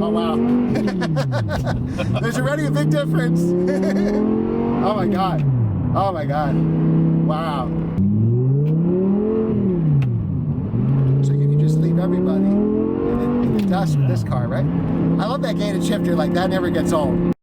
Oh, wow. There's already a big difference. Oh, my God. Oh, my God. Wow. So you can just leave everybody in the dust with this car, right? I love that gated shifter. Like, that never gets old.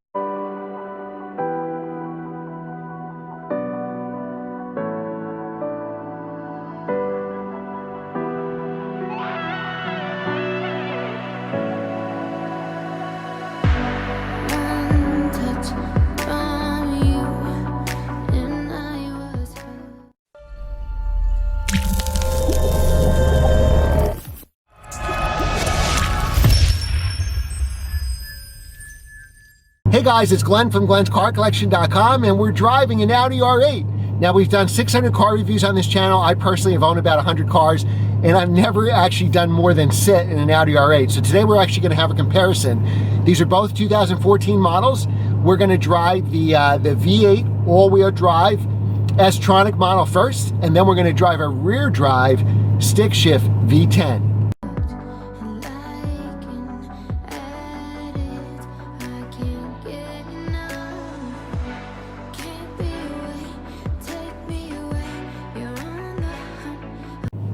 Hey guys, it's Glenn from glenscarcollection.com, and we're driving an Audi R8. Now, we've done 600 car reviews on this channel. I personally have owned about 100 cars, and I've never actually done more than sit in an Audi R8. So today we're actually going to have a comparison. These are both 2014 models. We're going to drive the V8 all-wheel drive S-tronic model first, and then we're going to drive a rear drive stick shift V10.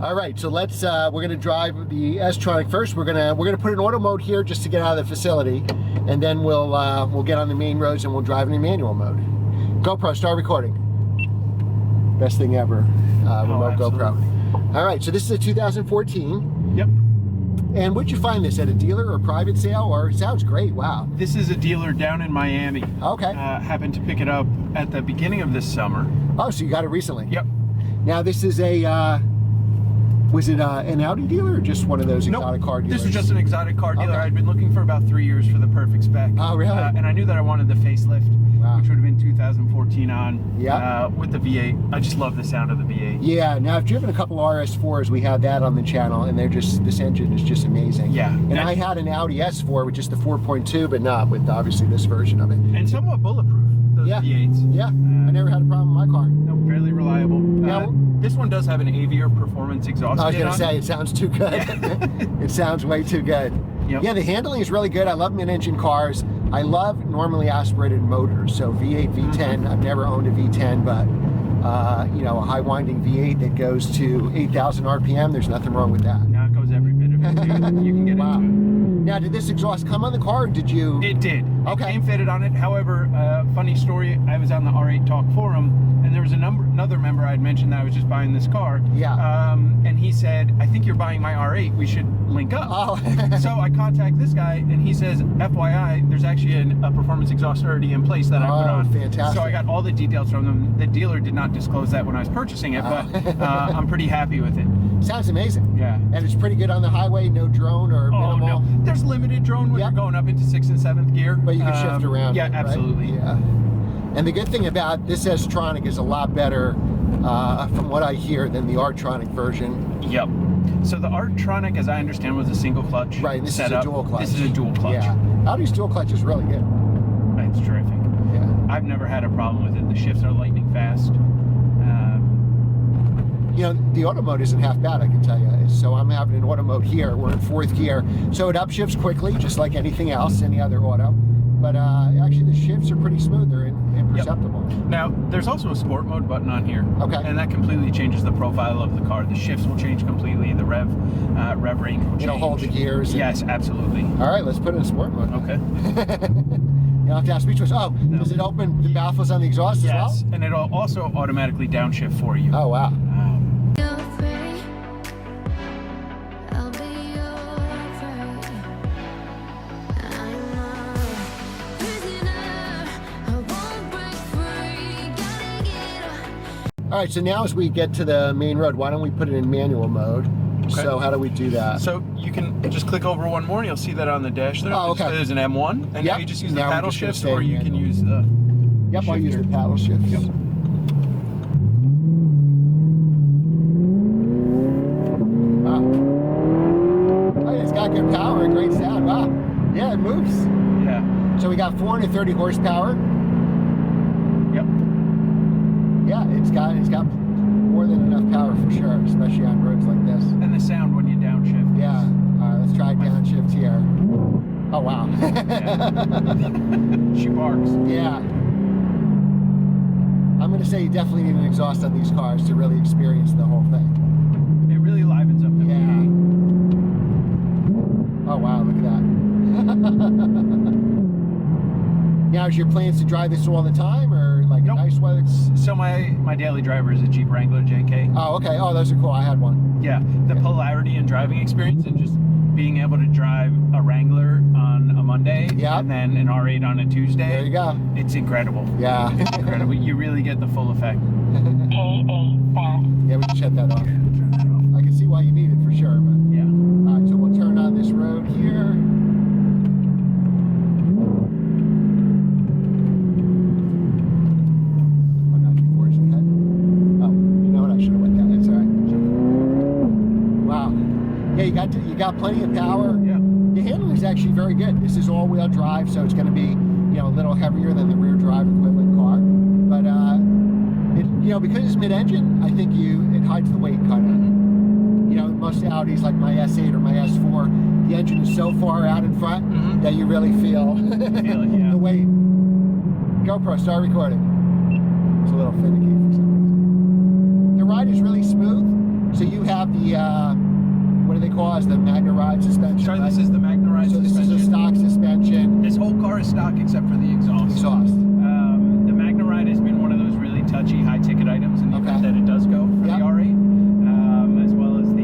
All right, so let's we're gonna drive the S-tronic first. We're gonna put an auto mode here just to get out of the facility, and then we'll get on the main roads and we'll drive in manual mode. GoPro, start recording. Best thing ever, remote GoPro. All right, so this is a 2014. Yep. And where'd you find this, at a dealer or a private sale? Or it sounds great, wow. This is a dealer down in Miami. Okay. Happened to pick it up at the beginning of this summer. Oh, so you got it recently? Yep. Now this is a, was it an Audi dealer or just one of those exotic car dealers? This was just an exotic car dealer. Okay. I'd been looking for about 3 years for the perfect spec. Oh, really? And I knew that I wanted the facelift, which would have been 2014 on. Yeah. With the V8. I just love the sound of the V8. Yeah, now I've driven a couple RS4s. We had that on the channel, and they're just, this engine is just amazing. Yeah. And I had an Audi S4, which is the 4.2, but not with obviously this version of it. And somewhat bulletproof, those V8s. Yeah, I never had a problem with my car. No, fairly reliable. Now, this one does have an Aviar performance exhaust. I was going to say, it sounds too good. Yeah. It sounds way too good. Yep. Yeah, the handling is really good. I love mid-engine cars. I love normally aspirated motors. So V8, V10, I've never owned a V10, but you know, a high winding V8 that goes to 8,000 RPM, there's nothing wrong with that. Now it goes every bit of it. You can get into it. Now, did this exhaust come on the car, or did you? It did. Okay. It came fitted on it. However, funny story, I was on the R8 Talk forum, and there was another member I had mentioned that I was just buying this car. Yeah. And he said, I think you're buying my R8. We should link up. Oh. So I contact this guy, and he says, FYI, there's actually a performance exhaust already in place that I put on. Fantastic. So I got all the details from them. The dealer did not disclose that when I was purchasing it, but I'm pretty happy with it. Sounds amazing. Yeah. And it's pretty good on the highway, no drone or minimal. No. There's limited drone when you're going up into 6th and 7th gear. But you can shift around. Yeah, it, right? absolutely. Yeah. And the good thing about this S-tronic is a lot better, from what I hear, than the R-tronic version. Yep. So the R-tronic, as I understand, was a single clutch. Right, this setup. is a dual clutch. This is a dual clutch. Yeah. Audi's dual clutch is really good. It's terrific. Yeah. I've never had a problem with it. The shifts are lightning fast. You know, the auto mode isn't half bad, I can tell you. So I'm having an auto mode here. We're in 4th gear. So it upshifts quickly, just like anything else, any other auto. But actually the shifts are pretty smooth. They're imperceptible. Yep. Now, there's also a sport mode button on here. Okay. And that completely changes the profile of the car. The shifts will change completely. The rev range will change. It'll hold the gears. Yes, absolutely. All right, let's put it in sport mode. Okay. You don't have to have speech voice. Oh, no. Does it open the baffles on the exhaust as well? Yes, and it'll also automatically downshift for you. Oh, wow. All right, so now as we get to the main road, why don't we put it in manual mode? Okay. So how do we do that? So you can just click over one more and you'll see that on the dash there. Oh, okay. There's an M1, and now you just use the paddle shift, or you can use the Yep, I'll use the paddle shift. Yep. Wow. Oh, it's got good power, great sound. Wow. Yeah, it moves. Yeah. So we got 430 horsepower. Yep. Yeah, it's got more than enough power for sure, especially on roads like this. And the sound when you downshift. Yeah. All right, let's try downshift here. Oh wow. She barks. Yeah. I'm going to say you definitely need an exhaust on these cars to really experience the whole thing. It really livens up the V8. Oh wow, look at that. Now, is your plans to drive this all the time, or like Nope. a nice weather? So my daily driver is a Jeep Wrangler JK. Oh, okay. Oh, those are cool. I had one. Yeah, the polarity in driving experience and just being able to drive a Wrangler on a Monday and then an R8 on a Tuesday. There you go. It's incredible. Yeah. It's incredible. You really get the full effect. Yeah, we can shut that off. I can see why you need it for sure. But Yeah. all right, so we'll turn on this road here. Oh, not before it's ahead. Oh, you know what? I should have went down. That's all right. Wow. Yeah, you got plenty of power. Yeah. The handling is actually very good. This is all-wheel drive, so it's going to be, a little heavier than the rear drive equivalent car. But because it's mid-engine, I think it hides the weight kind of. Most Audis, like my S8 or my S4, the engine is so far out in front that you really feel the weight. GoPro, start recording. It's a little finicky for some reason. The ride is really smooth. So you have the what do they call it? The Magna Ride suspension. Sorry, right? this is the Magna Ride suspension. This is a stock suspension. This whole car is stock except for the exhaust. The Magna Ride has been one of those really touchy, high-ticket items in the event that it does go for the R8, as well as the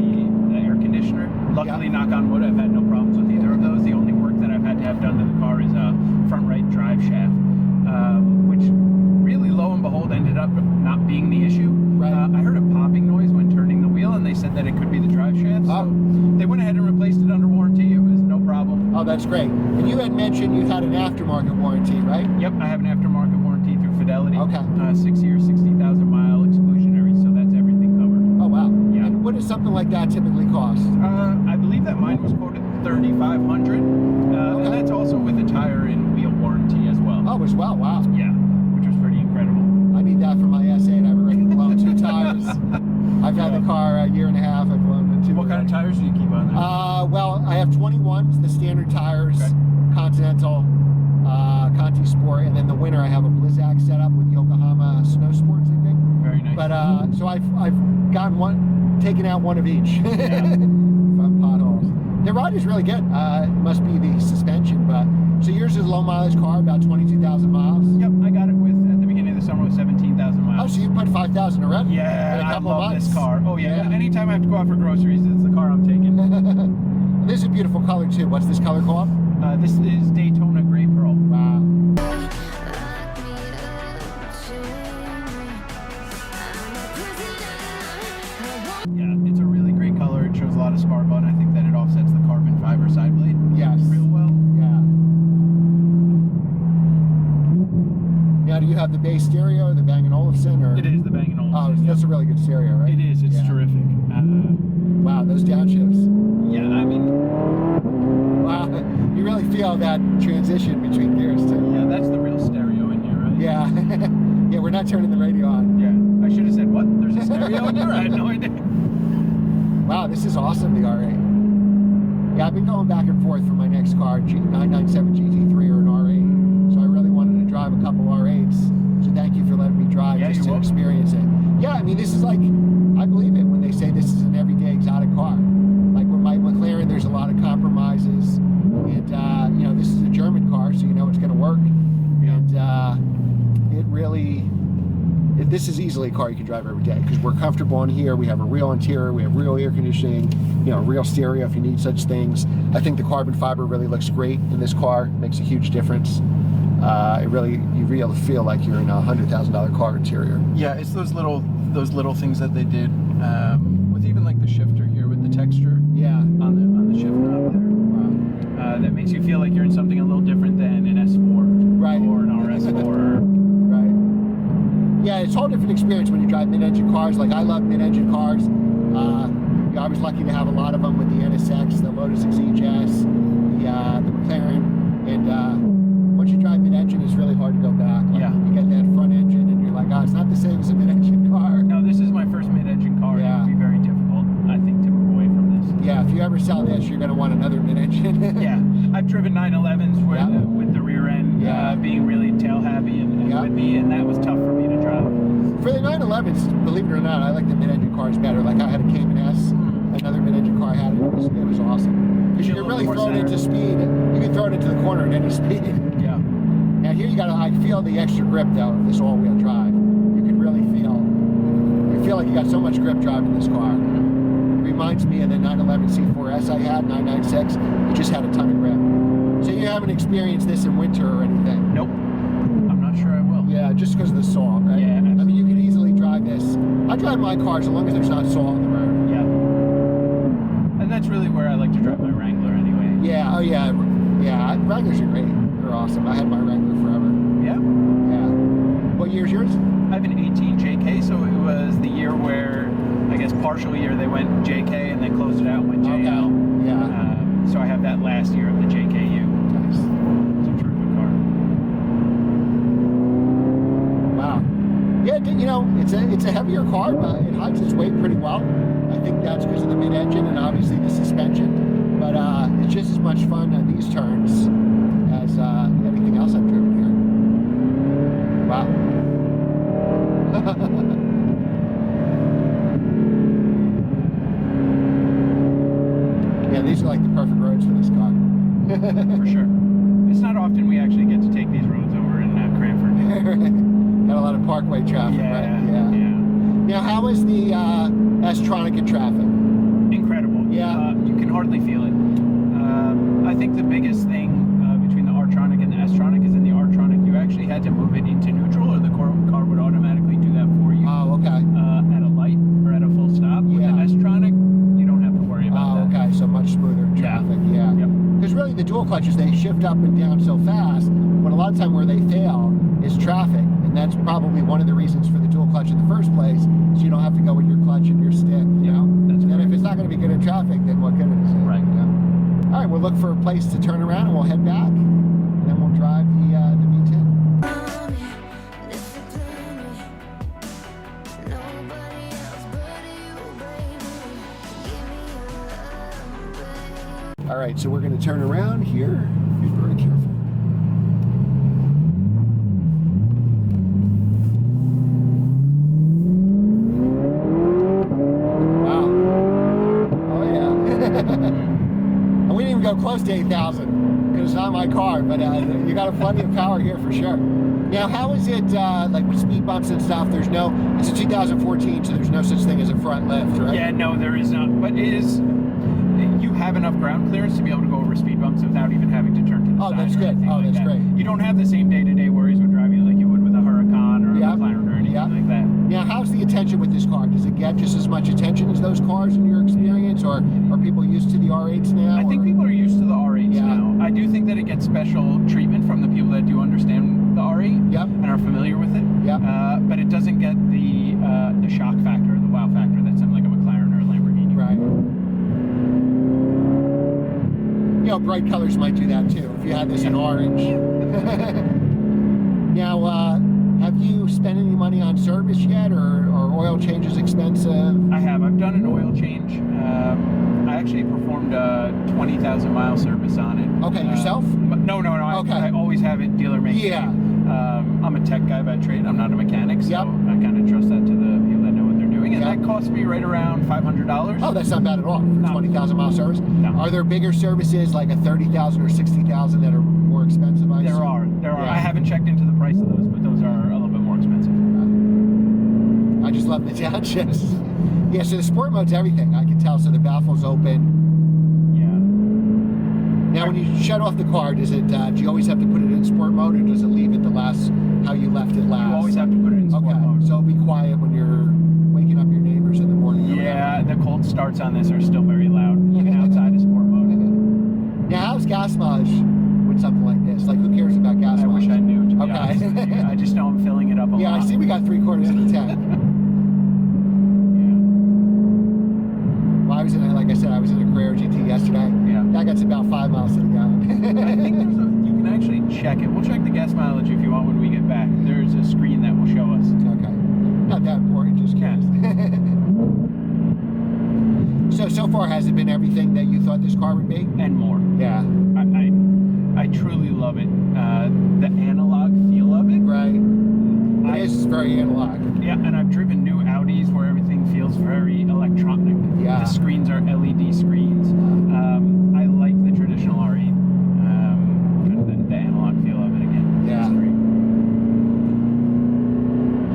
air conditioner. Luckily, knock on wood, I've had no problems with either of those. The only work that I've had to have done to the car is a front right drive shaft, which really, lo and behold, ended up not being the issue. Right. I heard a popping noise when turning the wheel, and they said that it could be the drive shaft. So they went ahead and replaced it under warranty. It was no problem. Oh, that's great. And you had mentioned you had an aftermarket warranty, right? Yep, I have an aftermarket warranty through Fidelity. Okay. 6 years, 60,000 mile exclusionary, so that's everything covered. Oh, wow. Yeah. And what does something like that typically cost? I believe that mine was quoted $3,500, and that's also with a tire and wheel warranty as well. Oh, as well. Wow. Yeah, which was pretty incredible. I need that for my S8. I've already blown 2 tires. I've had the car a year and a half. I've blown it 2. What kind of tires do you keep on there? Well, I have 21s, the standard tires, Continental, Conti Sport, and then the winter I have a Blizzak setup with Yokohama Snow Sports, I think. Very nice. But so I've gotten taken out one of each from potholes. The ride is really good. It must be the suspension, but so yours is a low mileage car, about 22,000 miles. Yep, I got it with at the beginning of the summer with 17,000 miles. Oh, so you put 5,000 already? Yeah, in a couple I love of months. this car. Oh yeah. Anytime I have to go out for groceries, it's the car I'm taking. This is a beautiful color too. What's this color called? This is Daytona Gray Pearl. Wow. Yeah, it's a really great color. It shows a lot of sparkle, and I think that it offsets the carbon fiber side blade. Yes. Real well. Yeah. Now, do you have the bass stereo or the Bang & Olufsen? Or? It is the Bang & Olufsen. Oh, that's a really good stereo, right? It is. It's terrific. Wow, those downshifts. Yeah, I mean, wow, you really feel that transition between gears too. yeah, that's the real stereo in here, right? Yeah. Yeah, we're not turning the radio on. Yeah. I should have said, what? There's a stereo in here? I had no idea. Wow, this is awesome, the R8. Yeah, I've been going back and forth for my next car, 997 GT3 or an R8. So I really wanted to drive a couple R8s. So thank you for letting me drive just to experience it. Yeah, I mean, this is like, I believe it when they say this is an everyday exotic car. Like with my McLaren, there's a lot of compromises. And, this is a German car, so you know it's going to work. And it really, this is easily a car you can drive every day because we're comfortable in here. We have a real interior. We have real air conditioning, real stereo if you need such things. I think the carbon fiber really looks great in this car. It makes a huge difference. You really feel like you're in a $100,000 car interior. Yeah, it's those little things that they did with even like the shifter here with the texture. Yeah. On the shift knob there. That makes you feel like you're in something a little different than an S4 right. or an RS4. Right. Yeah, it's a whole different experience when you drive mid-engine cars. Like I love mid-engine cars. I was lucky to have a lot of them with the NSX, the Lotus Exige, the McLaren, and once you drive mid-engine, it's really hard to go back. Like, you get that front engine, and you're like, oh, it's not the same as a mid-engine car. No, this is my first mid-engine car. Yeah. It would be very difficult, I think, to move away from this. Yeah, if you ever sell this, you're going to want another mid-engine. Yeah, I've driven 911s with the rear rear end being really tail happy and whippy, and that was tough for me to drive. For the 911s, believe it or not, I like the mid-engine cars better. Like I had a Cayman S, another mid-engine car I had, it was awesome. Because you can really throw it into speed. You can throw it into the corner at any speed. Yeah. Now here I feel the extra grip though of this all-wheel drive. You can really feel like you got so much grip driving this car. It reminds me of the 911 C4S I had, 996. It just had a ton of grip. So you haven't experienced this in winter or anything? Nope. I'm not sure I will. Yeah, just because of the salt, right? Yeah. I mean, you can easily drive this. I drive my cars as long as there's not salt on the road. Yeah. And that's really where I like to drive my Wrangler anyway. Yeah, oh yeah. Yeah, Wranglers are great. They're awesome. I had my Wrangler forever. Yeah? Yeah. What year's yours? I have an 18 JK, so it was the year where, I guess, partial year they went JK and then closed it out and went JL. Okay. Yeah. So I have that last year of the JKU. Nice. It's a terrific car. Wow. Yeah, you know, it's a heavier car, but it hides its weight pretty well. I think that's because of the mid-engine and obviously the suspension. But it's just as much fun on these turns as anything else I've driven here. Wow. Yeah, these are like the perfect roads for this car. For sure. It's not often we actually get to take these roads over in Cranford. Got a lot of parkway traffic, right? Yeah. Now, how is the S-tronic in traffic? Incredible. Yeah. You can hardly feel it. I think the biggest thing between the R-tronic and the S-tronic is in the R-tronic you actually had to move it into neutral, or the car would automatically do that for you. Oh, okay. At a light or at a full stop. With the S-tronic, you don't have to worry about that. Oh, okay. So much smoother in traffic. Yeah. Because really, the dual clutches, they shift up and down so fast, but a lot of time where they fail is traffic, and that's probably one of the reasons for the dual clutch in the first place, so you don't have to go with your clutch and your stick, you know? And if it's not going to be good in traffic, then what good is it? Right. You know? All right, we'll look for a place to turn around, and we'll head back, and then we'll drive the V10. All right, so we're going to turn around here. Be very careful. Wow. Oh, yeah. And we didn't even go close to 8,000 because it's not my car, but you got plenty of power here for sure. Now, how is it, like with speed bumps and stuff, it's a 2014, so there's no such thing as a front lift, right? Yeah, no, there is not. But it is, you have enough ground clearance to be able to go over speed bumps without even having to turn to the side. Oh, that's good. Oh, that's great. You don't have the same day-to-day worries with driving like you would with a Huracan or a McLaren or anything like that. Now, how's the attention with this car? Does it get just as much attention as those cars in your experience, or are people used to the R8s now? I think people are used to the R8s now. I do think that it gets special treatment from the people that do understand the R8 and are familiar with it. But it doesn't get the shock factor, the wow factor that something like a McLaren or a Lamborghini. Right. You know, bright colors might do that too. If you had this in orange. Now, have you spent any money on service yet, or oil changes expensive? I have. I've done an oil change. I actually performed a 20,000 mile service on it. Okay, yourself? No. Okay. I always have it dealer made. Yeah. I'm a tech guy by trade. I'm not a mechanic, so I kind of trust that to the people that know what they're doing. And that cost me right around $500. Oh, that's not bad at all for 20,000 mile service. No. Are there bigger services like a 30,000 or 60,000 that are more expensive? There are. I haven't checked into the price of those, but those are a little bit more expensive. I just love the downshift. Yeah, so the sport mode's everything. I can tell. So the baffle's open. Now, when you shut off the car, does it? Do you always have to put it in sport mode, or does it leave it how you left it last? You always have to put it in sport mode. So it'll be quiet when you're waking up your neighbors in the morning. Yeah, the cold starts on this are still very loud, even outside of sport mode. Now, how's gas mileage with something like this? Like, who cares about gas mileage? I wish I knew, to be honest with you. I just know I'm filling it up a lot. Yeah, I see we got 3/4 of the tank. Well, like I said, I was in a Carrera GT yesterday. Yeah. That gets about 5 miles to the gallon. I think you can actually check it. We'll check the gas mileage if you want when we get back. There's a screen that will show us. Okay. Not that important, just curious. So far, has it been everything that you thought this car would be? And more. Yeah. I truly love it. The analog feel of it. Right. It is very analog. Yeah, and I've driven new Audis where everything feels very electronic. Yeah. The screens are LED screens. I like the traditional R8. Kind of the analog feel of it again. Yeah. It's great.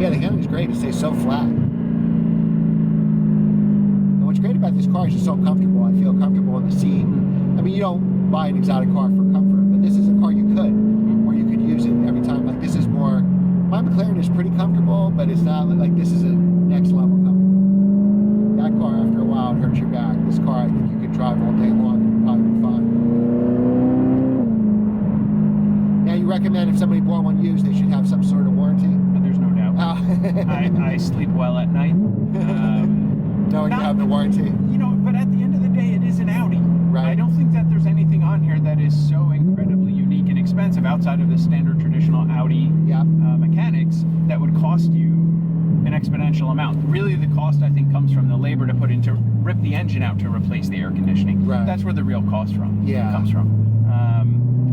Yeah, the handling is great. It stays so flat. And what's great about this car is it's so comfortable. I feel comfortable in the seat. I mean, you don't buy an exotic car for comfort, but this is a car you could, or you could use it every time. Like this is more. My McLaren is pretty comfortable, but it's not like this is a next level comfortable. That car, after a while, it hurts your back. This car, I think you could drive all day long and you'd probably be fine. Now, you recommend if somebody bought one used, they should have some sort of warranty? There's no doubt. I sleep well at night. Knowing you have the warranty. You know, but at the end of the day, it is an Audi. Right. I don't think that there's anything on here that is so incredibly unique and expensive outside of the standard traditional Audi mechanics that would cost you an exponential amount. Really, the cost, I think, comes from the labor to put into rip the engine out to replace the air conditioning. Right. That's where the real cost comes from.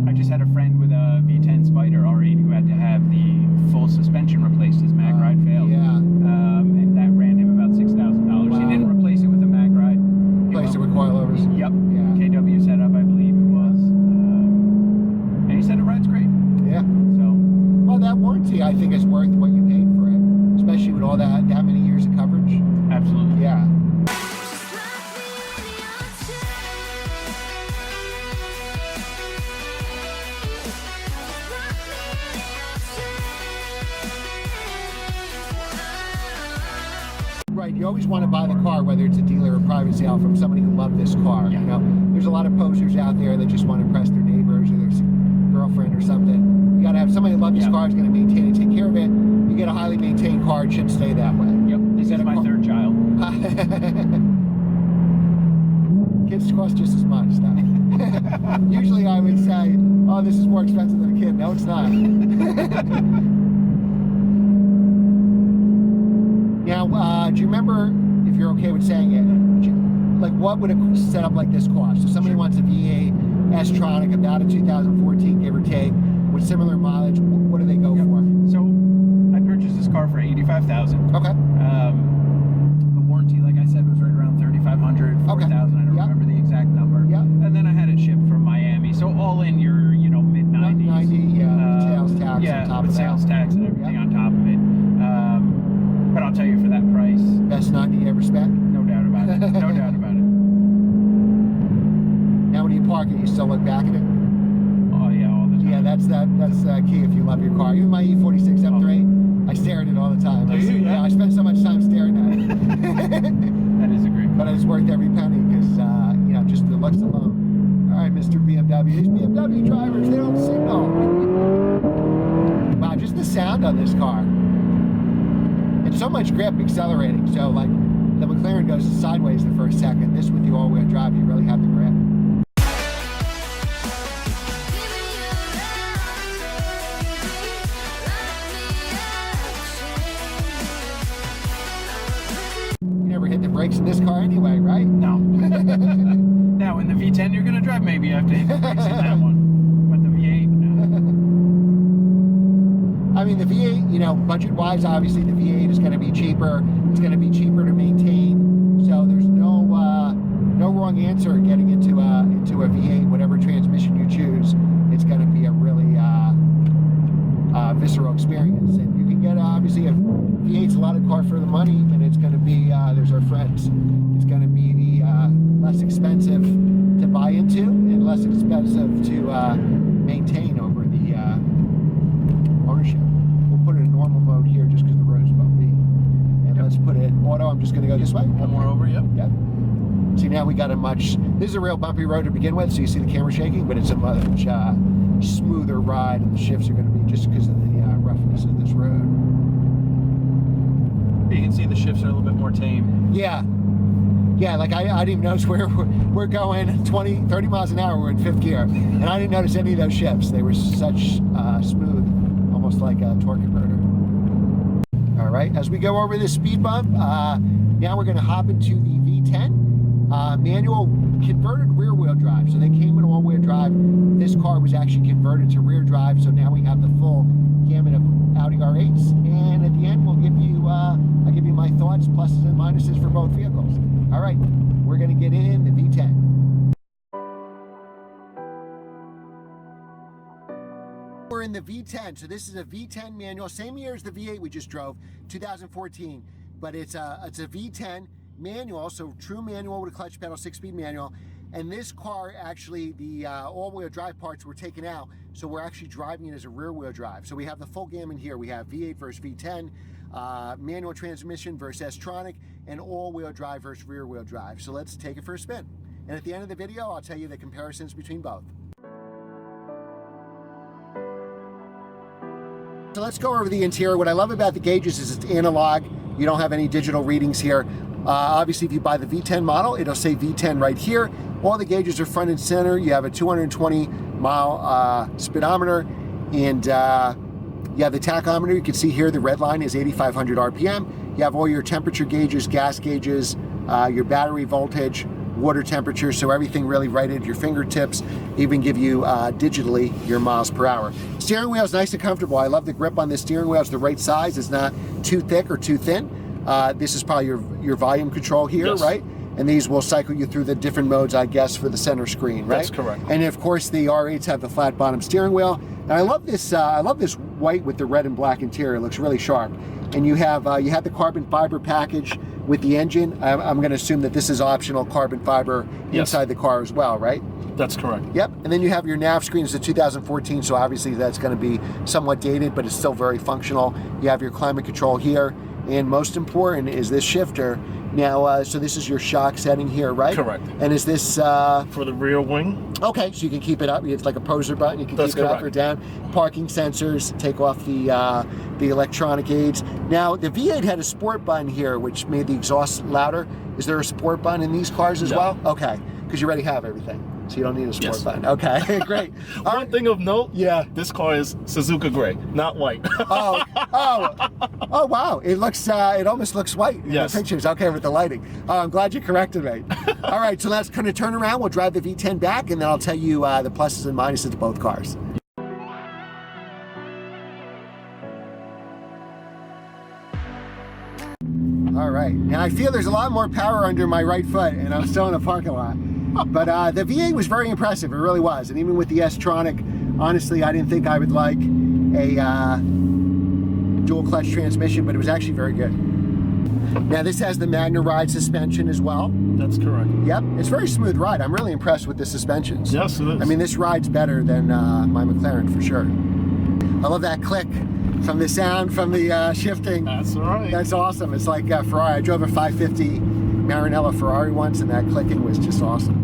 I just had a friend with a V10 Spider R8 who had to have the full suspension replaced. His mag ride failed. And that ran him about $6,000. Wow. He didn't replace it with a mag ride. Replaced it with coilovers. Yep. Yeah. KW setup, I believe it was. And he said it rides great. Yeah. So. Well, that warranty, I think, is worth what you paid for it, especially with all that many years of coverage. Absolutely. Yeah. Right, you always want to buy the car, whether it's a dealer or private sale, from somebody who loved this car. Yeah. You know, there's a lot of posers out there that just want to impress their neighbors or their girlfriend or something. You got to have somebody who loves this car, is going to maintain it, take care of it. You get a highly maintained car, it should stay that way. Yep. This is my third child. Kids cost just as much, though. Usually I would say, oh, this is more expensive than a kid. No, it's not. Now, do you remember, if you're okay with saying it, like what would a setup like this cost? So somebody wants a V8 S-tronic, about a 2014, give or take, with similar mileage. What do they go for? So I purchased this car for $85,000. Okay. The warranty, like I said, was right around $3,500, $4,000. Okay. I don't remember the exact number. Yeah. And then I had it shipped from Miami. So all in, you're mid-90s. 90, yeah. Sales tax on top of that. Sales tax and everything on top of it. But I'll tell you, for that price, Best 90 you ever spent? no doubt about it. No doubt about it. Now when you park it, you still look back at it? Oh yeah, all the time. Yeah, that's key if you love your car. Even my E46 M3, I stare at it all the time. Do you? Yeah. I spend so much time staring at it. That is a great car. But it's worth every penny because, just the looks alone. All right, Mr. BMW. These BMW drivers, they don't signal. Wow, just the sound on this car. It's so much grip accelerating. So, like, the McLaren goes sideways the first second. This, with the all-wheel drive, you really have the grip. You never hit the brakes in this car anyway, right? No. Now, in the V10, you're going to drive, maybe you have to hit the brakes in that one. But the V8, no. I mean, the V8, budget-wise, obviously the V8 is going to be cheaper. It's going to be cheaper to maintain. So there's no wrong answer getting into a V8. Whatever transmission you choose, it's going to be a really visceral experience. And you can get, obviously, a V8's a lot of car for the money, and it's going to be, there's our friends, it's going to be the less expensive to buy into and less expensive to maintain over the ownership. We'll put it in normal mode here just because the road's bumpy. And let's put it in auto. I'm just going to go this way. One more over, yep. Yep. See, now we got this is a real bumpy road to begin with, so you see the camera shaking, but it's a much smoother ride, and the shifts are going to be just because of the roughness of this road. You can see the shifts are a little bit more tame. Yeah. Yeah, like I didn't even notice where we're going 20, 30 miles an hour, we're in 5th gear. And I didn't notice any of those shifts. They were such smooth, almost like a torque converter. All right, as we go over this speed bump, now we're gonna hop into the V10. Manual converted rear wheel drive. So they came with all wheel drive. This car was actually converted to rear drive. So now we have the full gamut of Audi R8s. And at the end, we'll give you, I'll give you my thoughts, pluses and minuses for both vehicles. All right, we're going to get in the V10. We're in the V10, so this is a V10 manual, same year as the V8 we just drove, 2014, but it's a V10 manual, so true manual with a clutch pedal, 6-speed manual. And this car, actually, the all-wheel drive parts were taken out, so we're actually driving it as a rear-wheel drive. So we have the full gamut here. We have V8 versus V10, manual transmission versus S-tronic, and all-wheel drive versus rear-wheel drive. So let's take it for a spin. And at the end of the video, I'll tell you the comparisons between both. So let's go over the interior. What I love about the gauges is it's analog. You don't have any digital readings here. Obviously, if you buy the V10 model, it'll say V10 right here. All the gauges are front and center. You have a 220-mile speedometer, and you have the tachometer. You can see here the red line is 8,500 RPM. You have all your temperature gauges, gas gauges, your battery voltage, water temperature, so everything really right at your fingertips. Even give you digitally your miles per hour. Steering wheel is nice and comfortable. I love the grip on this steering wheel. It's the right size. It's not too thick or too thin. This is probably your volume control here, yes. Right? And these will cycle you through the different modes, I guess, for the center screen, right? That's correct. And of course, the R8s have the flat bottom steering wheel. And I love this. I love this white with the red and black interior. It looks really sharp. And you have the carbon fiber package with the engine. I'm going to assume that this is optional carbon fiber, yes, inside the car as well, right? That's correct. Yep. And then you have your nav screen. It's a 2014, so obviously that's going to be somewhat dated, but it's still very functional. You have your climate control here, and most important is this shifter. Now, so this is your shock setting here, right? Correct. And is this for the rear wing? Okay, so you can keep it up. It's like a poser button. You can That's keep it correct. up or down. Parking sensors. Take off the electronic aids. Now, the V8 had a sport button here, which made the exhaust louder. Is there a sport button in these cars as well? Okay, because you already have everything, so you don't need a sport, yes, button. Okay, great. One thing of note, yeah, this car is Suzuka gray, not white. Oh, wow! It looks, it almost looks white in, yes, the pictures. Okay, with the lighting. Oh, I'm glad you corrected me. All right, so let's kind of turn around. We'll drive the V10 back, and then I'll tell you the pluses and minuses of both cars. All right, now I feel there's a lot more power under my right foot, and I'm still in a parking lot. But the V8 was very impressive, it really was. And even with the S-tronic, honestly, I didn't think I would like a dual clutch transmission, but it was actually very good. Now this has the Magna Ride suspension as well. That's correct. Yep, it's a very smooth ride. I'm really impressed with the suspensions. Yes, it is. I mean, this ride's better than my McLaren for sure. I love that click from the sound from the shifting. That's right. That's awesome. It's like Ferrari. I drove a 550 Maranello Ferrari once, and that clicking was just awesome.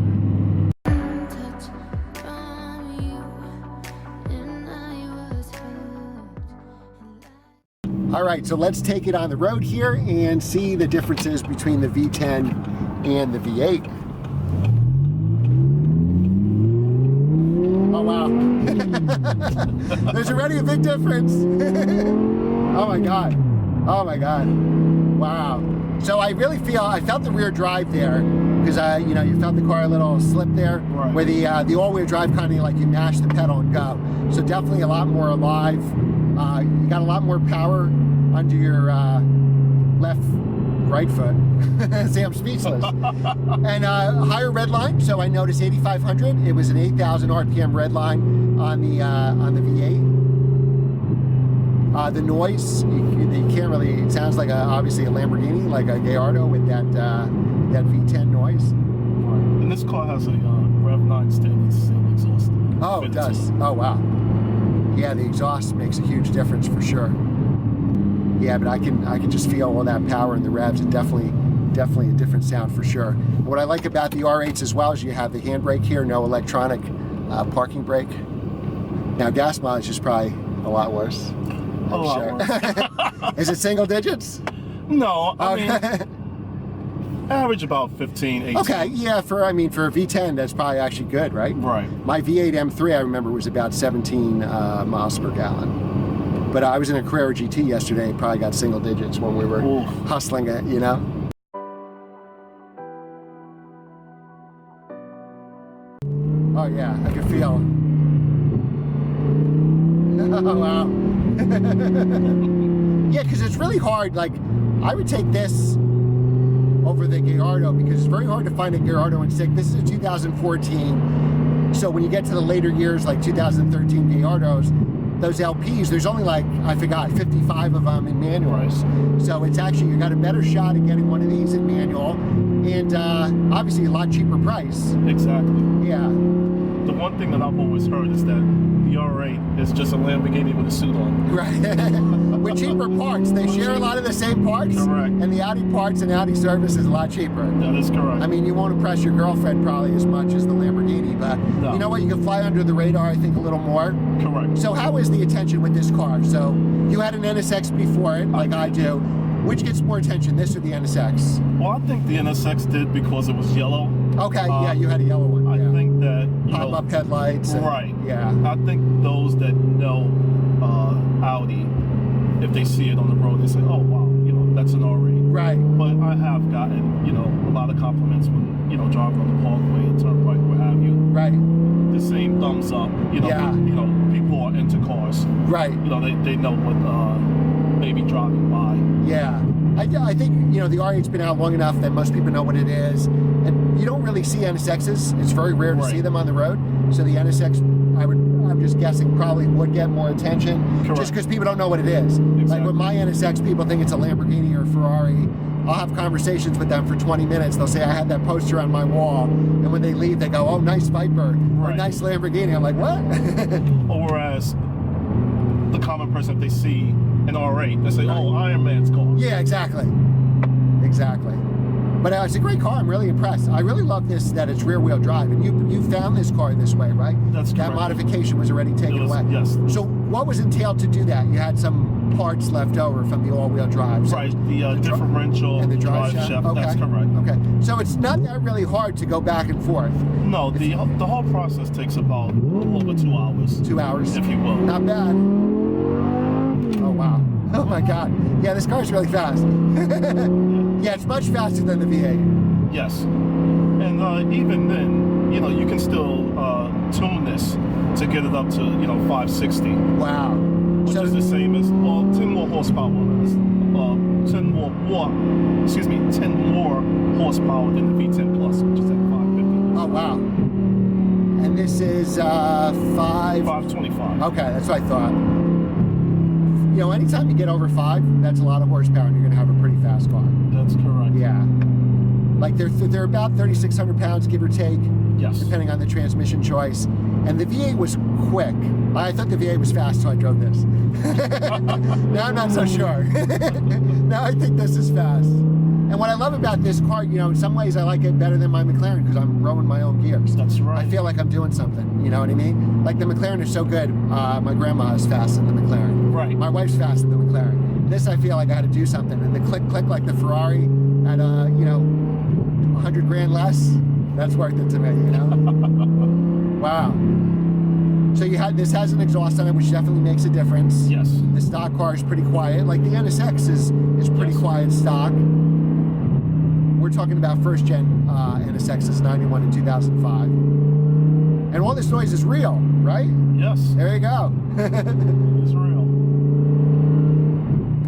All right, so let's take it on the road here and see the differences between the V10 and the V8. Oh, wow. There's already a big difference. Oh, my God. Oh, my God. Wow. So I really felt the rear drive there, because you know, you felt the car a little slip there, right, where the all-wheel drive kind of like you mash the pedal and go. So definitely a lot more alive. You got a lot more power under your right foot. See, I'm speechless. And higher red line. So I noticed 8,500. It was an 8,000 RPM red line on the V8. The noise, you can't really. It sounds like obviously a Lamborghini, like a Gallardo with that V10 noise. Right. And this car has a Rev 9 stainless steel exhaust. Oh, it does. Oh, wow. Yeah, the exhaust makes a huge difference for sure. Yeah, but I can just feel all that power in the revs. It definitely a different sound for sure. What I like about the R8s as well is you have the handbrake here, no electronic parking brake. Now gas mileage is probably a lot worse. A lot worse. Is it single digits? No, I mean, average about 15, 18. Okay, yeah, for a V10, that's probably actually good, right? Right. My V8 M3, I remember, was about 17 miles per gallon. But I was in a Carrera GT yesterday, probably got single digits when we were hustling it, you know? Oh yeah, I can feel. Oh wow. Yeah, because it's really hard. Like, I would take this over the Gallardo because it's very hard to find a Gallardo in stick. This is a 2014. So when you get to the later years, like 2013 Gallardos, those LPs, there's only like, I forgot, 55 of them in manuals. So it's actually, you got a better shot at getting one of these in manual, and obviously a lot cheaper price. Exactly. Yeah. The one thing that I've always heard is that the R8 is just a Lamborghini with a suit on. Right. With cheaper parts. They share a lot of the same parts. Correct. And the Audi parts and Audi service is a lot cheaper. That is correct. I mean, you won't impress your girlfriend probably as much as the Lamborghini, but no. You know what? You can fly under the radar, I think, a little more. Correct. So how is the attention with this car? So you had an NSX before it, like I do. Which gets more attention, this or the NSX? Well, I think the NSX did because it was yellow. Okay, yeah, you had a yellow one. I think that, pop-up headlights. And, right. Yeah. I think those that know Audi, if they see it on the road, they say, oh, wow, that's an R8. Right. But I have gotten, a lot of compliments when, driving on the Parkway, Turnpike, what have you. Right. The same thumbs up. Yeah. People are into cars. Right. They know what maybe driving by. Yeah. I think, the R8's been out long enough that most people know what it is. And you don't really see NSXs. It's very rare to see them on the road. So the NSX, I'm just guessing, probably would get more attention. Correct. Just because people don't know what it is. Exactly. Like with my NSX, people think it's a Lamborghini or a Ferrari. I'll have conversations with them for 20 minutes. They'll say, I had that poster on my wall. And when they leave, they go, oh, nice Viper. Or nice Lamborghini. I'm like, what? Or whereas the common person, if they see an R8, they say, oh, Iron Man's car. Yeah, exactly. Exactly. But it's a great car. I'm really impressed. I really love this, that it's rear-wheel drive. And you found this car this way, right? That's correct. That modification was already taken away. Yes. So what was entailed to do that? You had some parts left over from the all-wheel drive. So right, the differential and the drive shaft. Okay. That's correct. Okay. So it's not that really hard to go back and forth. No, the whole process takes about a little over 2 hours. 2 hours. If you will. Not bad. Oh, wow. Oh, my God. Yeah, this car's really fast. Yeah, it's much faster than the V8. Yes. And even then, you can still tune this to get it up to, 560. Wow. Which is the same as, 10 more horsepower. 10 more horsepower than the V10 Plus, which is at 550. Oh, wow. And this is 525. Okay, that's what I thought. Anytime you get over 5, that's a lot of horsepower, and you're going to have a pretty fast car. That's correct. Yeah. Like, they're about 3,600 pounds, give or take. Yes. Depending on the transmission choice. And the V8 was quick. I thought the V8 was fast, so I drove this. Now I'm not so sure. Now I think this is fast. And what I love about this car, in some ways I like it better than my McLaren because I'm rowing my own gears. That's right. I feel like I'm doing something, you know what I mean? Like the McLaren is so good. My grandma is faster than the McLaren. Right. My wife's faster than the McLaren. This I feel like I had to do something. And the click like the Ferrari at, 100 grand less, that's worth it to me, Wow. So this has an exhaust on it, which definitely makes a difference. Yes. The stock car is pretty quiet. Like the NSX is pretty quiet stock. We're talking about first gen NSXs, 91 and 2005. And all this noise is real, right? Yes. There you go. It's real.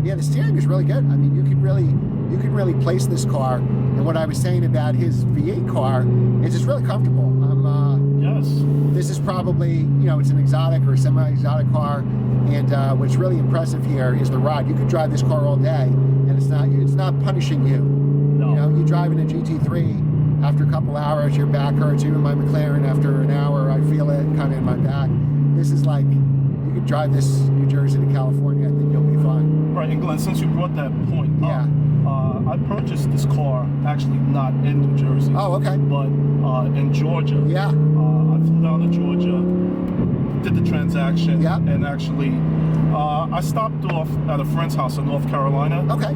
Yeah, the steering is really good. I mean, you can really place this car. And what I was saying about his V8 car is it's really comfortable. Yes. This is probably, it's an exotic or a semi-exotic car. And what's really impressive here is the ride. You could drive this car all day, and it's not punishing you. No. You drive in a GT3, after a couple hours, your back hurts. Even my McLaren, after an hour, I feel it kind of in my back. This is like, you could drive this New Jersey to California. I think you'll be fine. Right, and Glenn, since you brought that point up, Yeah. I purchased this car actually not in New Jersey. Oh, okay. But in Georgia. Yeah. I flew down to Georgia, did the transaction, and actually I stopped off at a friend's house in North Carolina. Okay.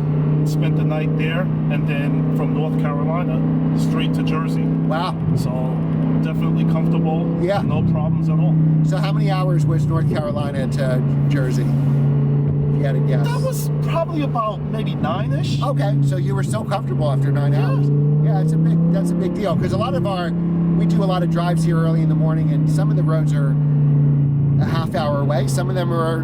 Spent the night there, and then from North Carolina straight to Jersey. Wow. So definitely comfortable. Yeah. No problems at all. So how many hours was North Carolina to Jersey? If you had to guess. That was probably about maybe 9-ish. Okay, so you were so comfortable after 9 hours. Yeah, that's a big deal because a lot of we do a lot of drives here early in the morning, and some of the roads are a half hour away. Some of them are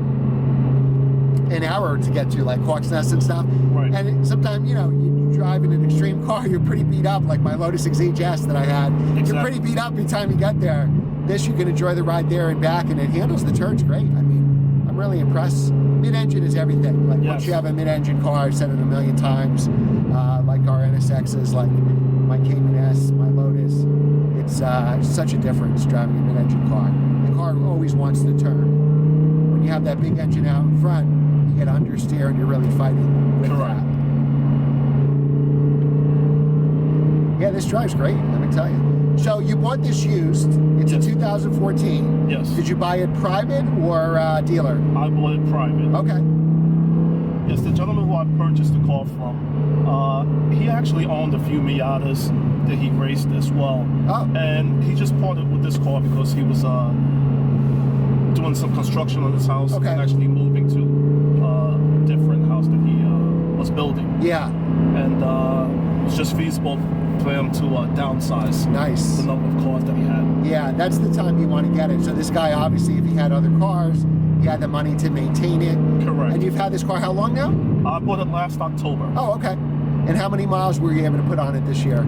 an hour to get to, like Hawks Nest and stuff. Right. And sometimes, you know, you drive in an extreme car, you're pretty beat up, like my Lotus Exige S that I had. Exactly. You're pretty beat up by the time you get there. This, you can enjoy the ride there and back, and it handles the turns great. I mean, I'm really impressed. Mid-engine is everything. Like, once you have a mid-engine car, I've said it a million times, like our NSXs, like my Cayman S, my Lotus, it's such a difference driving a mid-engine car. The car always wants to turn. When you have that big engine out in front, you get understeer and you're really fighting with that. Yeah, this drives great, let me tell you. So you bought this used. It's a 2014. Yes. Did you buy it private or dealer? I bought it private. Okay. Yes, the gentleman who I purchased the car from, he actually owned a few Miatas that he raced as well. Oh. And he just parted with this car because he was doing some construction on his house and actually moving to a different house that he was building. Yeah. And it was just feasible for him to downsize the number of cars that he had. Yeah, that's the time you want to get it. So this guy, obviously, if he had other cars, he had the money to maintain it. Correct. And you've had this car how long now? I bought it last October. Oh, okay. And how many miles were you able to put on it this year?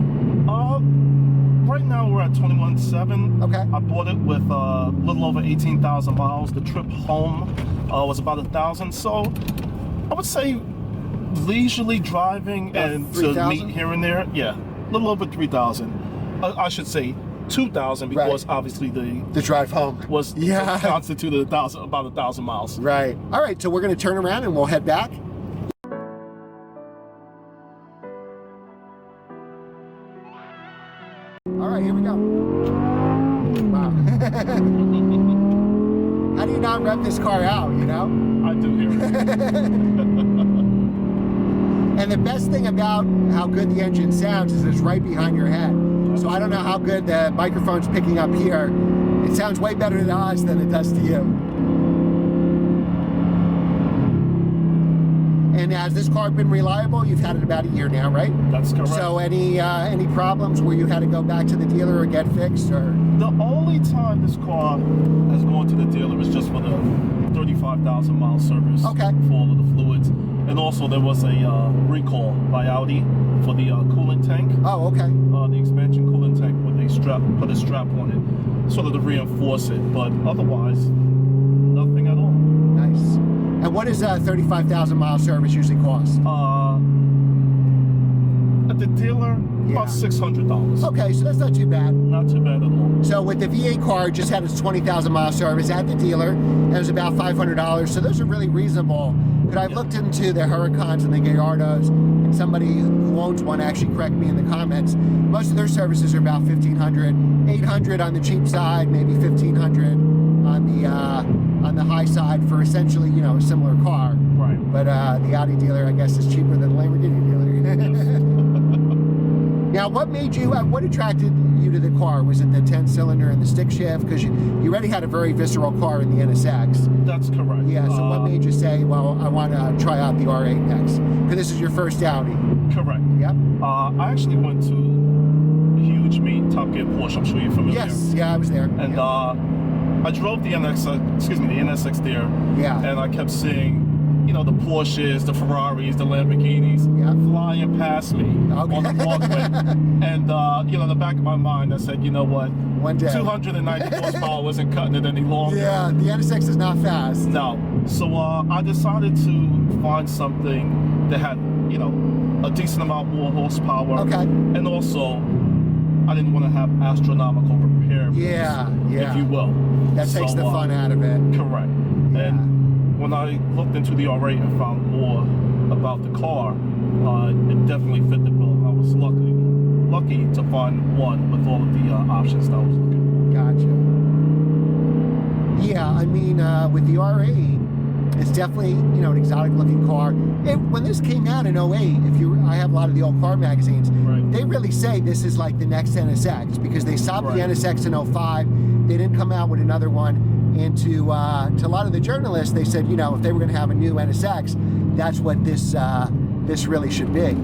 Right now we're at 21.7. Okay. I bought it with a little over 18,000 miles. The trip home was about 1,000. So I would say leisurely driving and 3, to meet here and there, yeah, a little over 3,000. I should say 2,000 because obviously the drive home was constituted about 1,000 miles. Right. All right. So we're going to turn around and we'll head back. All right, here we go. Wow. How do you not rev this car out, you know? I do hear it. And the best thing about how good the engine sounds is it's right behind your head. So I don't know how good the microphone's picking up here. It sounds way better to us than it does to you. And has this car been reliable? You've had it about a year now, right? That's correct. So any problems where you had to go back to the dealer or get fixed, or? The only time this car has gone to the dealer is just for the 35,000 mile service. Okay. For all of the fluids. And also there was a recall by Audi for the coolant tank. Oh, okay. The expansion coolant tank with a put a strap on it, sort of to reinforce it. But otherwise, nothing at all. Nice. And what does a 35,000 mile service usually cost? At the dealer, about $600. Okay, so that's not too bad. Not too bad at all. So with the V8 car, just had its 20,000 mile service at the dealer. It was about $500. So those are really reasonable. But I've looked into the Huracans and the Gallardos, and somebody who owns one actually corrected me in the comments. Most of their services are about $1,500, $800 on the cheap side, maybe $1,500 on the high side for essentially, you know, a similar car. Right. But the Audi dealer, I guess, is cheaper than the Lamborghini dealer. Now, what made you? What attracted you to the car? Was it the 10-cylinder and the stick shift? Because you already had a very visceral car in the NSX. That's correct. Yeah. So what made you say, well, I want to try out the R8 next? Because this is your first Audi. Correct. Yep. I actually went to a huge meet, Top Gear Porsche. I'm sure you're familiar. Yes. Yeah, I was there. And I drove the NSX there. Yeah. And I kept seeing, you know, the Porsches, the Ferraris, the Lamborghinis flying past me on the walkway. And, you know, in the back of my mind, I said, you know what? One day. 290 horsepower wasn't cutting it any longer. Yeah, the NSX is not fast. No. So I decided to find something that had, you know, a decent amount more horsepower. Okay. And also, I didn't want to have astronomical repair bills, if you will. That takes the fun out of it. Correct. Yeah. And when I looked into the R8 and found more about the car, it definitely fit the bill. I was lucky to find one with all of the options that I was looking for. Gotcha. Yeah, I mean, with the R8, it's definitely, you know, an exotic looking car. When this came out in 08, I have a lot of the old car magazines, they really say this is like the next NSX, because they stopped the NSX in 05. They didn't come out with another one. And to a lot of the journalists, they said, you know, if they were going to have a new NSX, that's what this really should be.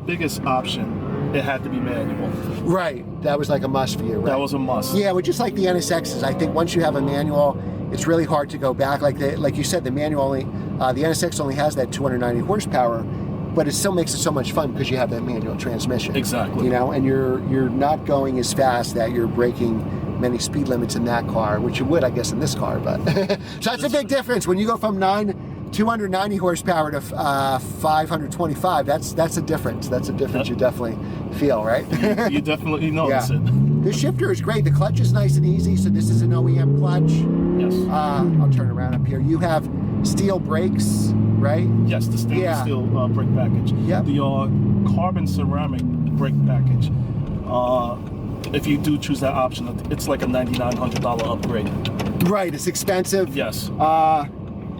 biggest option, it had to be manual. Right, that was like a must for you, right? That was a must. Yeah, well, just like the NSXs, I think once you have a manual, it's really hard to go back. Like you said, the manual only, the NSX only has that 290 horsepower, but it still makes it so much fun because you have that manual transmission. Exactly. You know, and you're not going as fast that you're breaking many speed limits in that car, which you would, I guess, in this car. But so that's a big difference when you go from 290 horsepower to 525. That's a difference. That's a difference you definitely feel, right? You definitely notice it. The shifter is great. The clutch is nice and easy. So this is an OEM clutch. Yes. I'll turn around up here. You have steel brakes, right? Yes, the stainless steel brake package. Yep. The carbon ceramic brake package. If you do choose that option, it's like a $9,900 upgrade. Right. It's expensive. Yes.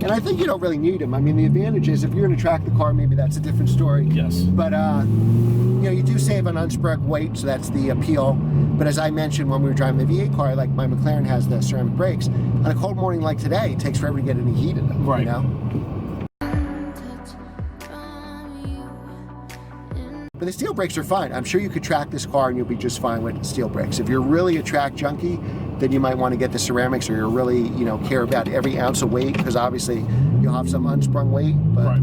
And I think you don't really need them. I mean, the advantage is if you're going to track the car, maybe that's a different story. Yes. But, you know, you do save on unsprung weight, so that's the appeal. But as I mentioned when we were driving the V8 car, like my McLaren has the ceramic brakes. On a cold morning like today, it takes forever to get any heat in them. Right. You know? But the steel brakes are fine. I'm sure you could track this car and you'll be just fine with steel brakes. If you're really a track junkie, then you might want to get the ceramics, or you really, you know, care about every ounce of weight, because obviously you'll have some unsprung weight. But Right.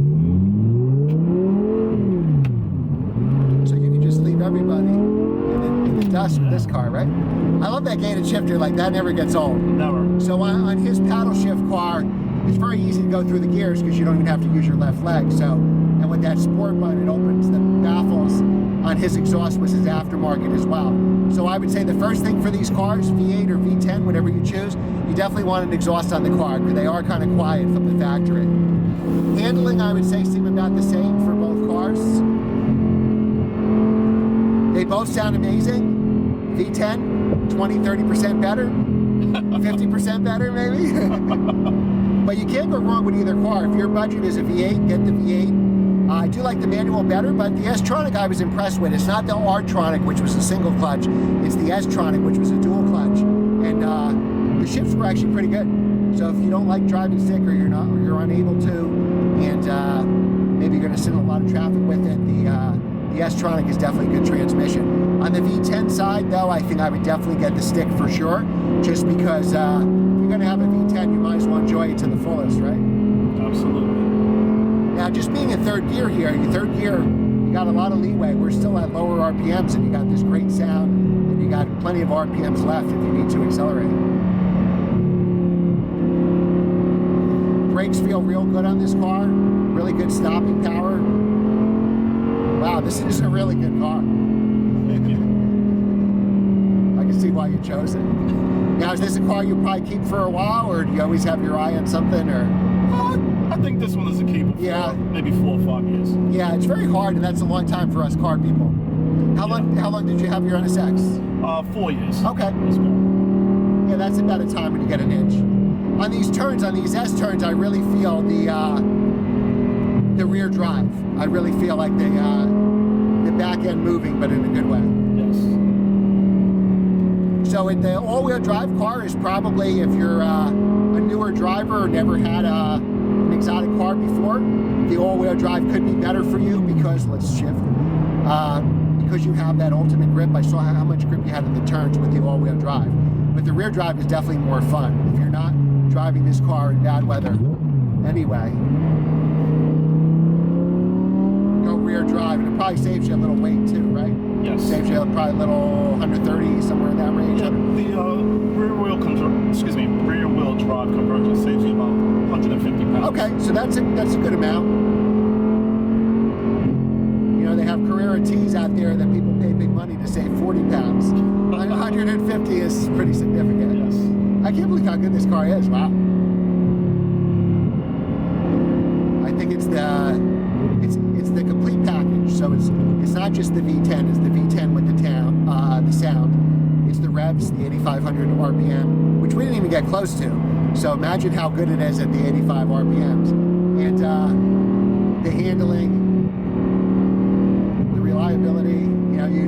so you can just leave everybody in the dust with this car, right? I love that gated shifter. Like, that never gets old. Never. So on his paddle shift car, it's very easy to go through the gears because you don't even have to use your left leg. So, and with that sport button, it opens the baffles on his exhaust, which is aftermarket as well. So I would say the first thing for these cars, V8 or V10, whatever you choose, you definitely want an exhaust on the car because they are kind of quiet from the factory. Handling, I would say, seem about the same for both cars. They both sound amazing. V10, 20-30% better, 50% better maybe. But you can't go wrong with either car. If your budget is a V8, get the V8. I do like the manual better, but the S-tronic I was impressed with. It's not the R-tronic, which was a single clutch. It's the S-tronic, which was a dual clutch. And the shifts were actually pretty good. So if you don't like driving stick, or you're unable to, and maybe you're going to sit in a lot of traffic with it, the S-tronic is definitely a good transmission. On the V10 side, though, I think I would definitely get the stick for sure, just because if you're going to have a V10, you might as well enjoy it to the fullest, right? Absolutely. Now, just being in third gear here, your third gear, you got a lot of leeway. We're still at lower RPMs, and you got this great sound, and you got plenty of RPMs left if you need to accelerate. Brakes feel real good on this car. Really good stopping power. Wow, this is a really good car. Thank you. I can see why you chose it. Now, is this a car you'll probably keep for a while, or do you always have your eye on something, or? I think this one is a keeper for maybe 4 or 5 years. Yeah, it's very hard, and that's a long time for us car people. How long did you have your NSX? 4 years. Okay. Let's go. Yeah, that's about a time when you get an inch. On these turns, on these S turns, I really feel the rear drive. I really feel like the back end moving, but in a good way. Yes. So the all-wheel drive car is probably, if you're a newer driver or never had an exotic car before, the all-wheel drive could be better for you because, let's shift, because you have that ultimate grip. I saw how much grip you had in the turns with the all-wheel drive. But the rear drive is definitely more fun. If you're not driving this car in bad weather anyway, go rear drive, and it probably saves you a little weight too, right? Yes. Saves you probably a little 130, somewhere in that range. Yeah, the rear wheel drive conversion saves you about 150 pounds. Okay, so that's a good amount. You know, they have Carrera T's out there that people pay big money to save 40 pounds. 150 is pretty significant. Yes. I can't believe how good this car is. Wow. I think it's the complete package. So it's not just the V10. It's the V10 with the sound. It's the revs, the 8,500 RPM, which we didn't even get close to. So imagine how good it is at the 85 RPMs. And the handling, the reliability. You know, you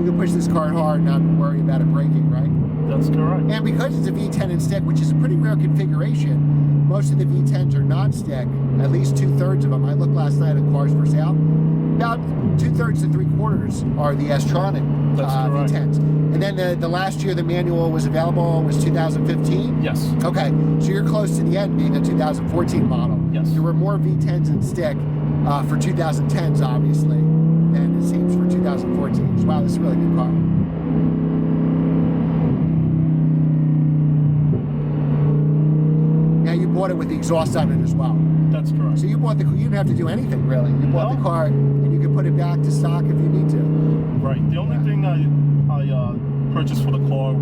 can push this car car hard, not worry about it breaking, right? That's correct. And because it's a V10 and stick, which is a pretty rare configuration, most of the V10s are non-stick, at least 2/3 of them. I looked last night at cars for sale. About 2/3 to 3/4 are the S-tronic V10s. And then the last year the manual was available was 2015? Yes. Okay, so you're close to the end being a 2014 model. Yes. There were more V10s and stick for 2010s, obviously, than it seems for 2014s. Wow, this is a really good car. Now you bought it with the exhaust on it as well. That's correct. So you bought you didn't have to do anything really. You bought the car and you can put it back to stock if you need to. Right. The only thing I purchased for the car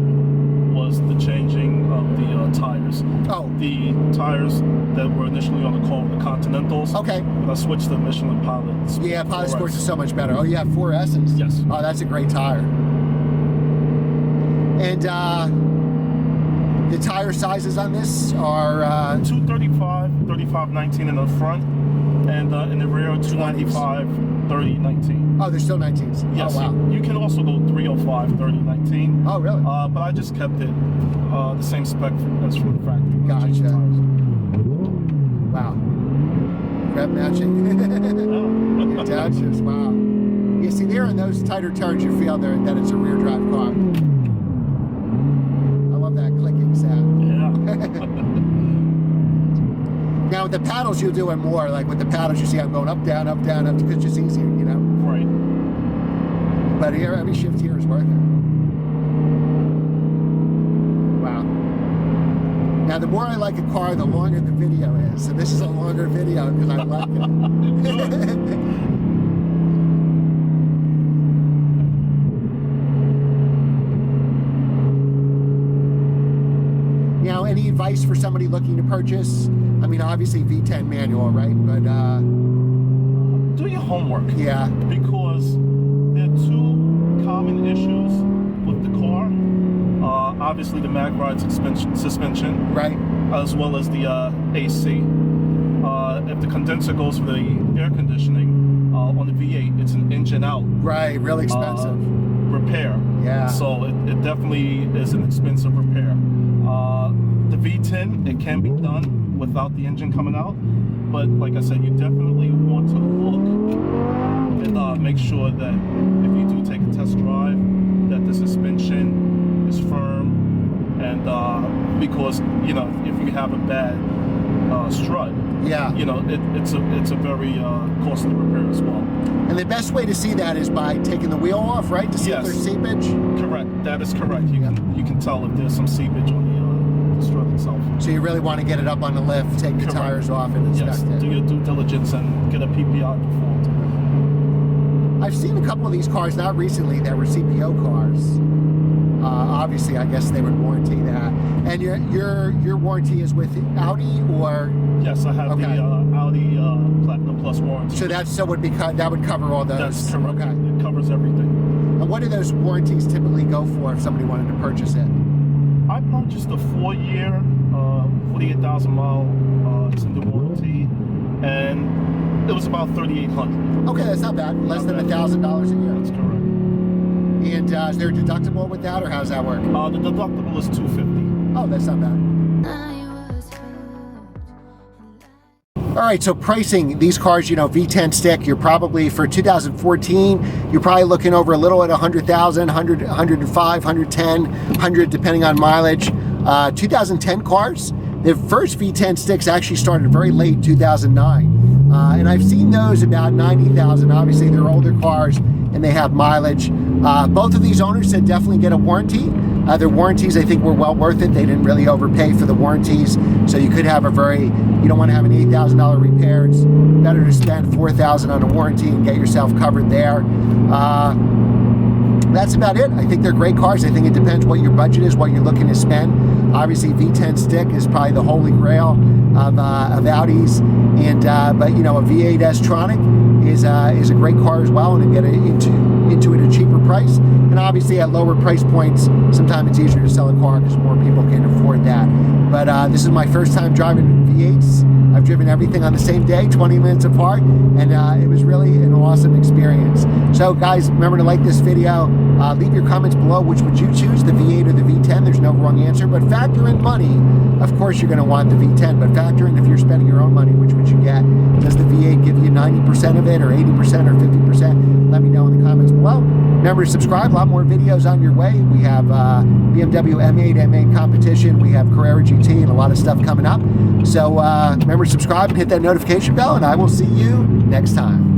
was the changing of the tires. Oh. The tires that were initially on the car were the Continentals. Okay. But I switched to Michelin Pilots. Yeah, Pilot Sports is so much better. Oh, you have 4S's? Yes. Oh, that's a great tire. And the tire sizes on this are 235, 35/19 in the front, and in the rear 295, 30/19. Oh, they're still 19s. Yes. Oh, wow. You can also go 305, 30/19. Oh, really? But I just kept it the same spec as from the factory. Gotcha. Wow. Rev matching. Yeah, gotcha. Wow. You see, there in those tighter turns, you feel there that it's a rear drive car. I love that clicking sound. Yeah. Now with the paddles, you'll do it more. Like with the paddles, you see I'm going up, down, because it's just easier, you know? Right. But here, every shift here is worth it. Wow. Now, the more I like a car, the longer the video is. So this is a longer video because I like it. Now, any advice for somebody looking to purchase? I mean, obviously V10 manual, right? But do your homework. Yeah. Because there are two common issues with the car. Obviously, the mag ride suspension, right, as well as the AC. If the condenser goes for the air conditioning on the V8, it's an engine out. Right, really expensive. Repair. Yeah. So it definitely is an expensive repair. The V10, it can be done without the engine coming out, but like I said, you definitely want to look and make sure that if you do take a test drive, that the suspension is firm, and because you know if you have a bad strut, yeah, you know it's a very costly repair as well. And the best way to see that is by taking the wheel off, right, to see if there's seepage. Correct. That is correct. You can tell if there's some seepage on the strut itself. So you really want to get it up on the lift, take the tires off, and inspect it. Do your due diligence and get a PPI performed. I've seen a couple of these cars, not recently, that were CPO cars. Obviously, I guess they would warranty that. And your warranty is with Audi, or? Yes, I have the Audi Platinum Plus warranty. So that would cover all those. That's correct. Okay. It covers everything. And what do those warranties typically go for if somebody wanted to purchase it? I purchased a 4-year, 48,000 mile extended warranty, and it was about $3,800. Okay, that's not bad. Less than $1,000 a year. That's correct. And is there a deductible with that, or how does that work? The deductible is $250. Oh, that's not bad. All right, so pricing these cars, you know, V10 stick, you're probably, for 2014, you're probably looking over a little at 100,000, 100, 105, 110, 100, depending on mileage. 2010 cars, the first V10 sticks actually started very late 2009. And I've seen those about 90,000. Obviously, they're older cars and they have mileage. Both of these owners said definitely get a warranty. Their warranties, I think, were well worth it. They didn't really overpay for the warranties. So you could have you don't want to have an $8,000 repair. It's better to spend $4,000 on a warranty and get yourself covered there. That's about it. I think they're great cars. I think it depends what your budget is, what you're looking to spend. Obviously, V10 stick is probably the holy grail of Audis, and but you know, a V8 S-tronic is a great car as well, and to get into into it at a cheaper price. And obviously at lower price points, sometimes it's easier to sell a car because more people can afford that. But this is my first time driving V8s. I've driven everything on the same day, 20 minutes apart, and it was really an awesome experience. So guys, remember to like this video. Leave your comments below. Which would you choose, the V8 or the V10? There's no wrong answer, but factor in money. Of course you're going to want the V10, but factor in if you're spending your own money, which would you get? Does the V8 give you 90% of it, or 80%, or 50%? Let me know in the comments below. Remember to subscribe. A lot more videos on your way. We have BMW M8 M8 competition. We have Carrera GT and a lot of stuff coming up. So remember to subscribe and hit that notification bell, and I will see you next time.